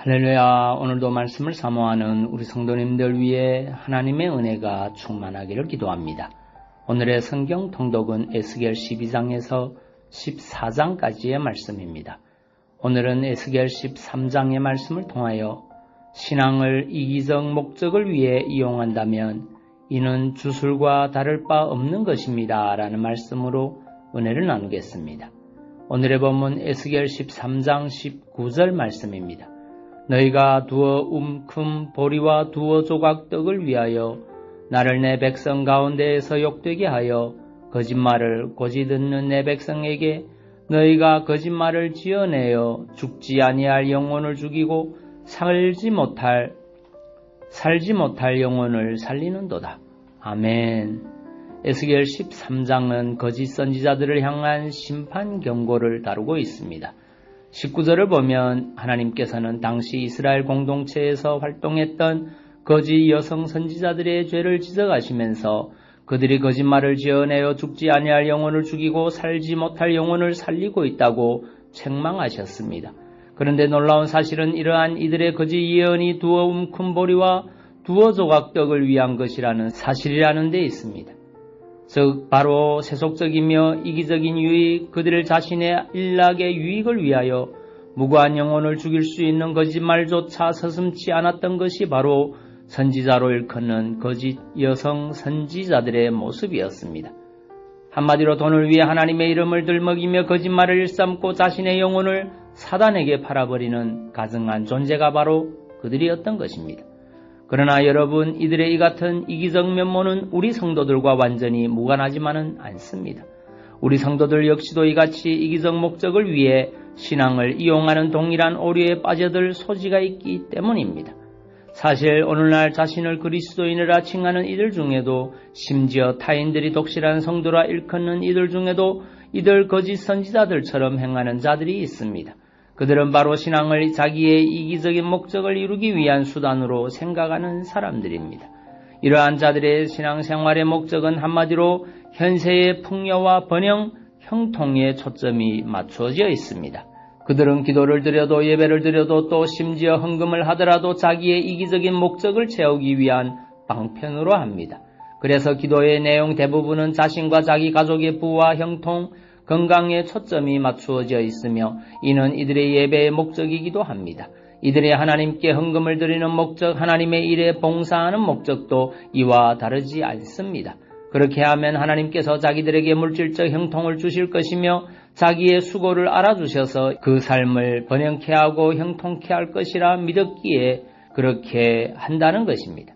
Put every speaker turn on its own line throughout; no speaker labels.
할렐루야. 오늘도 말씀을 사모하는 우리 성도님들 위해 하나님의 은혜가 충만하기를 기도합니다. 오늘의 성경 통독은 에스겔 12장에서 14장까지의 말씀입니다. 오늘은 에스겔 13장의 말씀을 통하여 신앙을 이기적 목적을 위해 이용한다면 이는 주술과 다를 바 없는 것입니다. 라는 말씀으로 은혜를 나누겠습니다. 오늘의 본문 에스겔 13장 19절 말씀입니다. 너희가 두어 움큼 보리와 두어 조각 떡을 위하여 나를 내 백성 가운데에서 욕되게 하여 거짓말을 고지 듣는 내 백성에게 너희가 거짓말을 지어내어 죽지 아니할 영혼을 죽이고 살지 못할 영혼을 살리는도다. 아멘. 에스겔 13장은 거짓 선지자들을 향한 심판 경고를 다루고 있습니다. 19절을 보면 하나님께서는 당시 이스라엘 공동체에서 활동했던 거짓 여성 선지자들의 죄를 지적하시면서 그들이 거짓말을 지어내어 죽지 아니할 영혼을 죽이고 살지 못할 영혼을 살리고 있다고 책망하셨습니다. 그런데 놀라운 사실은 이러한 이들의 거짓 예언이 두어 움큼 보리와 두어 조각 떡을 위한 것이라는 사실이라는 데 있습니다. 즉 바로 세속적이며 이기적인 유익, 그들 자신의 일락의 유익을 위하여 무고한 영혼을 죽일 수 있는 거짓말조차 서슴지 않았던 것이 바로 선지자로 일컫는 거짓 여성 선지자들의 모습이었습니다. 한마디로 돈을 위해 하나님의 이름을 들먹이며 거짓말을 일삼고 자신의 영혼을 사단에게 팔아버리는 가증한 존재가 바로 그들이었던 것입니다. 그러나 여러분, 이들의 이 같은 이기적 면모는 우리 성도들과 완전히 무관하지만은 않습니다. 우리 성도들 역시도 이같이 이기적 목적을 위해 신앙을 이용하는 동일한 오류에 빠져들 소지가 있기 때문입니다. 사실 오늘날 자신을 그리스도인이라 칭하는 이들 중에도, 심지어 타인들이 독실한 성도라 일컫는 이들 중에도 이들 거짓 선지자들처럼 행하는 자들이 있습니다. 그들은 바로 신앙을 자기의 이기적인 목적을 이루기 위한 수단으로 생각하는 사람들입니다. 이러한 자들의 신앙생활의 목적은 한마디로 현세의 풍요와 번영, 형통에 초점이 맞추어져 있습니다. 그들은 기도를 드려도 예배를 드려도 또 심지어 헌금을 하더라도 자기의 이기적인 목적을 채우기 위한 방편으로 합니다. 그래서 기도의 내용 대부분은 자신과 자기 가족의 부와 형통, 건강에 초점이 맞추어져 있으며 이는 이들의 예배의 목적이기도 합니다. 이들의 하나님께 헌금을 드리는 목적, 하나님의 일에 봉사하는 목적도 이와 다르지 않습니다. 그렇게 하면 하나님께서 자기들에게 물질적 형통을 주실 것이며 자기의 수고를 알아주셔서 그 삶을 번영케 하고 형통케 할 것이라 믿었기에 그렇게 한다는 것입니다.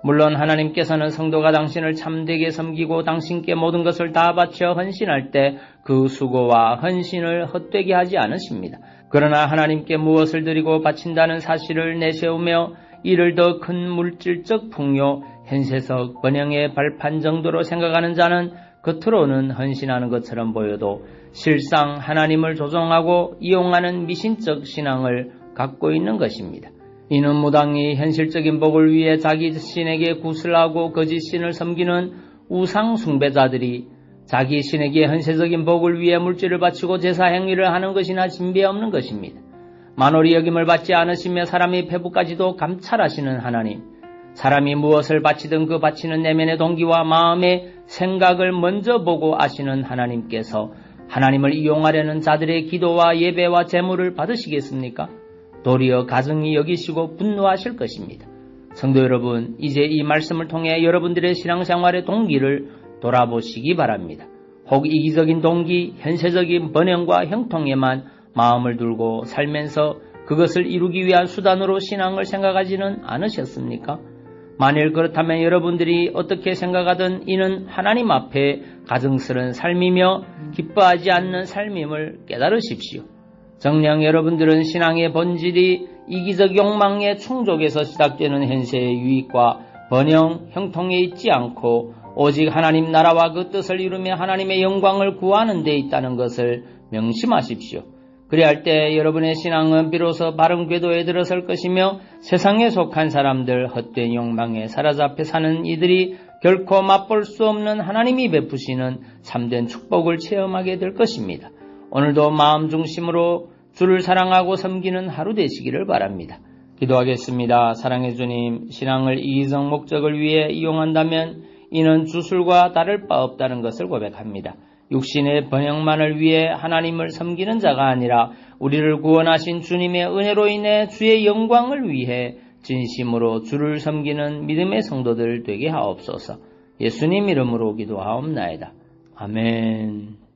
물론 하나님께서는 성도가 당신을 참되게 섬기고 당신께 모든 것을 다 바쳐 헌신할 때 그 수고와 헌신을 헛되게 하지 않으십니다. 그러나 하나님께 무엇을 드리고 바친다는 사실을 내세우며 이를 더 큰 물질적 풍요, 현세적 번영의 발판 정도로 생각하는 자는 겉으로는 헌신하는 것처럼 보여도 실상 하나님을 조종하고 이용하는 미신적 신앙을 갖고 있는 것입니다. 이는 무당히 현실적인 복을 위해 자기 신에게 구슬하고 거짓 신을 섬기는 우상 숭배자들이 자기 신에게 현세적인 복을 위해 물질을 바치고 제사 행위를 하는 것이나 진배 없는 것입니다. 만홀히 여김을 받지 않으시며 사람의 배부까지도 감찰하시는 하나님, 사람이 무엇을 바치든 그 바치는 내면의 동기와 마음의 생각을 먼저 보고 아시는 하나님께서 하나님을 이용하려는 자들의 기도와 예배와 제물을 받으시겠습니까? 도리어 가증히 여기시고 분노하실 것입니다. 성도 여러분, 이제 이 말씀을 통해 여러분들의 신앙생활의 동기를 돌아보시기 바랍니다. 혹 이기적인 동기, 현세적인 번영과 형통에만 마음을 두고 살면서 그것을 이루기 위한 수단으로 신앙을 생각하지는 않으셨습니까? 만일 그렇다면 여러분들이 어떻게 생각하든 이는 하나님 앞에 가증스러운 삶이며 기뻐하지 않는 삶임을 깨달으십시오. 정녕 여러분들은 신앙의 본질이 이기적 욕망의 충족에서 시작되는 현세의 유익과 번영, 형통에 있지 않고 오직 하나님 나라와 그 뜻을 이루며 하나님의 영광을 구하는 데 있다는 것을 명심하십시오. 그리할 때 여러분의 신앙은 비로소 바른 궤도에 들어설 것이며 세상에 속한 사람들, 헛된 욕망에 사로잡혀 사는 이들이 결코 맛볼 수 없는 하나님이 베푸시는 참된 축복을 체험하게 될 것입니다. 오늘도 마음 중심으로 주를 사랑하고 섬기는 하루 되시기를 바랍니다. 기도하겠습니다. 사랑의 주님, 신앙을 이기적 목적을 위해 이용한다면 이는 주술과 다를 바 없다는 것을 고백합니다. 육신의 번영만을 위해 하나님을 섬기는 자가 아니라 우리를 구원하신 주님의 은혜로 인해 주의 영광을 위해 진심으로 주를 섬기는 믿음의 성도들 되게 하옵소서. 예수님 이름으로 기도하옵나이다. 아멘.